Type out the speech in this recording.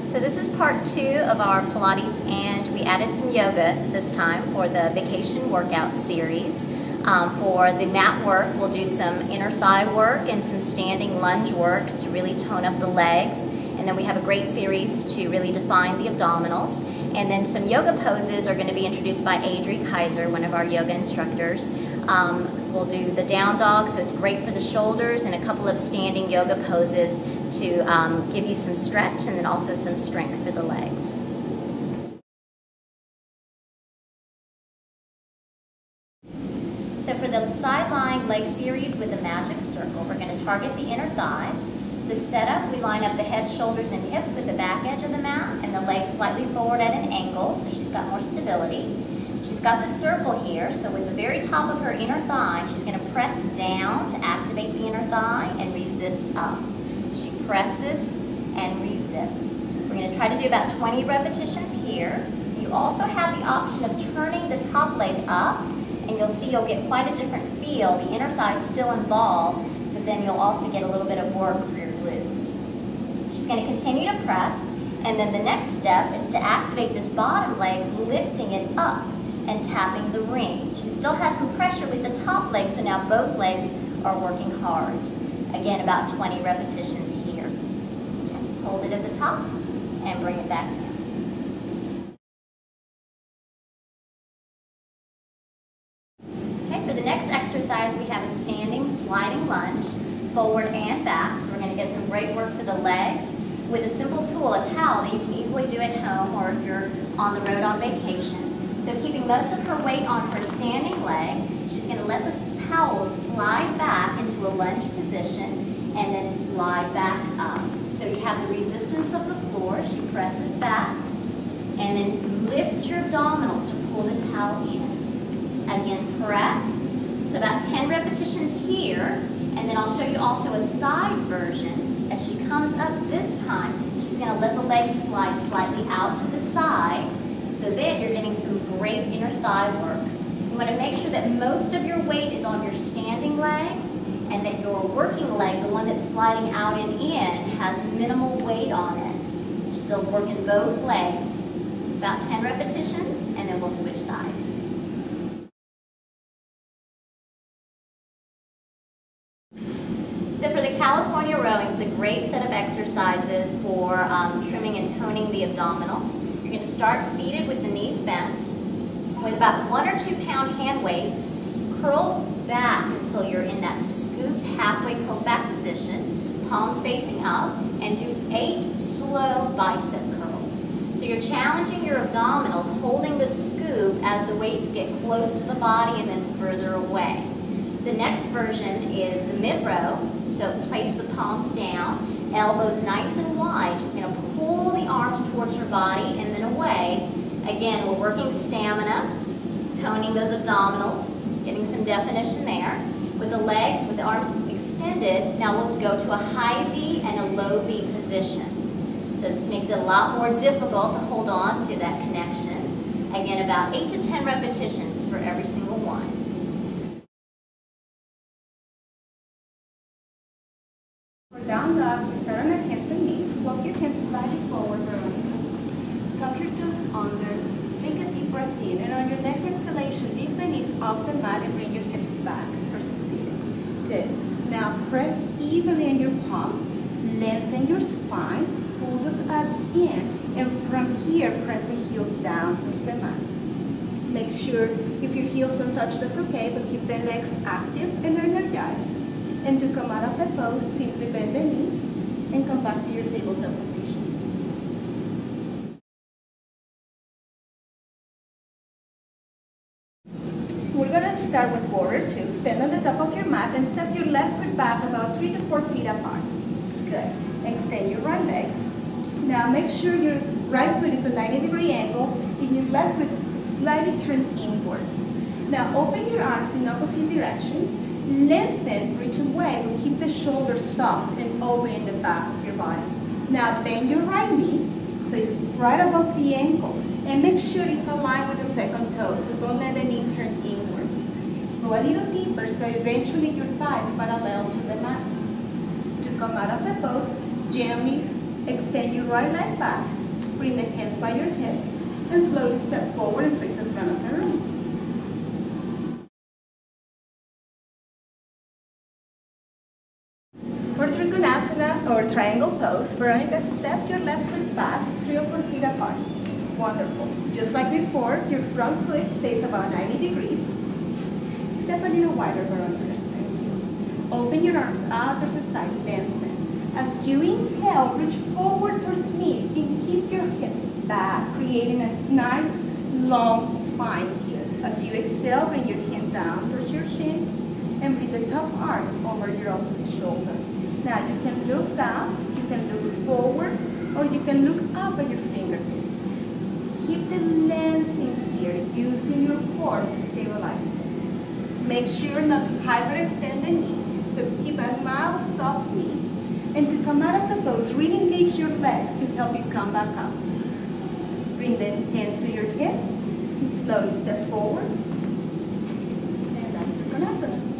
So this is part 2 of our Pilates, and we added some yoga this time for the vacation workout series. For the mat work, we'll do some inner thigh work and some standing lunge work to really tone up the legs. And then we have a great series to really define the abdominals. And then some yoga poses are going to be introduced by Adri Kaiser, one of our yoga instructors. We'll do the down dog, so it's great for the shoulders, and a couple of standing yoga poses to give you some stretch and then also some strength for the legs. So for the side-lying leg series with the magic circle, we're going to target the inner thighs. The setup, we line up the head, shoulders, and hips with the back edge of the mat and the legs slightly forward at an angle, so she's got more stability. She's got the circle here, so with the very top of her inner thigh, she's going to press down to activate the inner thigh and resist up. She presses and resists. We're going to try to do about 20 repetitions here. You also have the option of turning the top leg up, and you'll see you'll get quite a different feel. The inner thigh is still involved, but then you'll also get a little bit of work for your glutes. She's going to continue to press, and then the next step is to activate this bottom leg, lifting it up and tapping the ring. She still has some pressure with the top leg, so now both legs are working hard. Again, about 20 repetitions here. Okay. Hold it at the top and bring it back down. Okay, for the next exercise, we have a standing sliding lunge, forward and back. So we're going to get some great work for the legs with a simple tool, a towel that you can easily do at home or if you're on the road on vacation. So keeping most of her weight on her standing leg, she's going to let the towel slide back into a lunge position and then slide back up. So you have the resistance of the floor. She presses back and then lift your abdominals to pull the towel in. Again, press. So about 10 repetitions here, and then I'll show you also a side version. As she comes up this time, she's going to let the legs slide slightly out to the side. So then you're getting some great inner thigh work. You want to make sure that most of your weight is on your standing leg and that your working leg, the one that's sliding out and in, has minimal weight on it. You're still working both legs. About 10 repetitions, and then we'll switch sides. So for the California rowing, it's a great set of exercises for trimming and toning the abdominals. You're going to start seated with the knees bent, with about 1 or 2 pound hand weights. Curl back until you're in that scooped halfway curled back position, palms facing up, and do 8 slow bicep curls. So you're challenging your abdominals, holding the scoop as the weights get close to the body and then further away. The next version is the mid row, so place the palms down, elbows nice and wide. She's going to pull the arms towards her body and then away. Again, we're working stamina, toning those abdominals, getting some definition there. With the legs, with the arms extended, now we'll go to a high V and a low V position. So this makes it a lot more difficult to hold on to that connection. Again, about 8 to 10 repetitions for every single one. For down dog, we start on our hands and knees. Walk your hands slightly forward, Veronica. Tuck your toes under. Take a deep breath in, and on your next exhalation, lift the knees off the mat and bring your hips back towards the ceiling. Good. Now press evenly on your palms. Lengthen your spine. Pull those abs in, and from here, press the heels down towards the mat. Make sure if your heels don't touch, that's okay, but keep the legs active and energized. And to come out of the pose, simply bend the knees and come back to your tabletop position. We're going to start with warrior 2. Stand on the top of your mat and step your left foot back about 3 to 4 feet apart. Good. Extend your right leg. Now make sure your right foot is a 90-degree angle and your left foot slightly turned inwards. Now open your arms in opposite directions. Lengthen, reach away, but keep the shoulders soft and open in the back of your body. Now bend your right knee, so it's right above the ankle, and make sure it's aligned with the second toe, so don't let the knee turn inward. Go a little deeper, so eventually your thighs parallel to the mat. To come out of the pose, gently extend your right leg back, Bring the hands by your hips and slowly step forward and face in front of the room. For Trikonasana or triangle pose, Veronica, step your left foot back 3 or 4 feet apart. Wonderful. Just like before, your front foot stays about 90 degrees. Step a little wider, Veronica. Thank you. Open your arms out towards the side, lengthen. As you inhale, reach forward towards me and keep your hips back, creating a nice long spine here. As you exhale, bring your hand down towards your chin and bring the top arm over your opposite shoulder. Now you can look down, you can look forward, or you can look up at your fingertips. Keep the length in here, using your core to stabilize. Make sure not to hyperextend the knee, so keep a mild, soft knee. And to come out of the pose, really engage your legs to help you come back up. Bring the hands to your hips and slowly step forward. And that's Trikonasana.